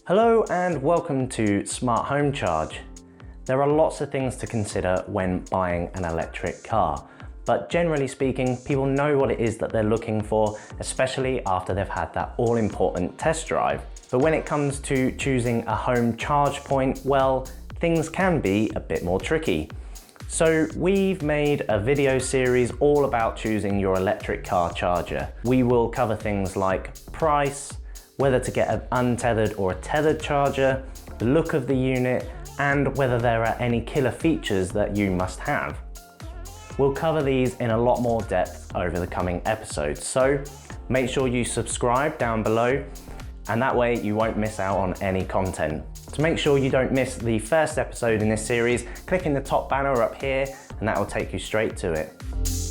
Hello and welcome to Smart Home Charge. There are lots of things to consider when buying an electric car, but generally speaking, people know what it is that they're looking for, especially after they've had that all-important test drive. But when it comes to choosing a home charge point, well, things can be a bit more tricky. So we've made a video series all about choosing your electric car charger. We will cover things like price, whether to get an untethered or a tethered charger, the look of the unit, and whether there are any killer features that you must have. We'll cover these in a lot more depth over the coming episodes, so make sure you subscribe down below, and that way you won't miss out on any content. To make sure you don't miss the first episode in this series, click in the top banner up here, and that will take you straight to it.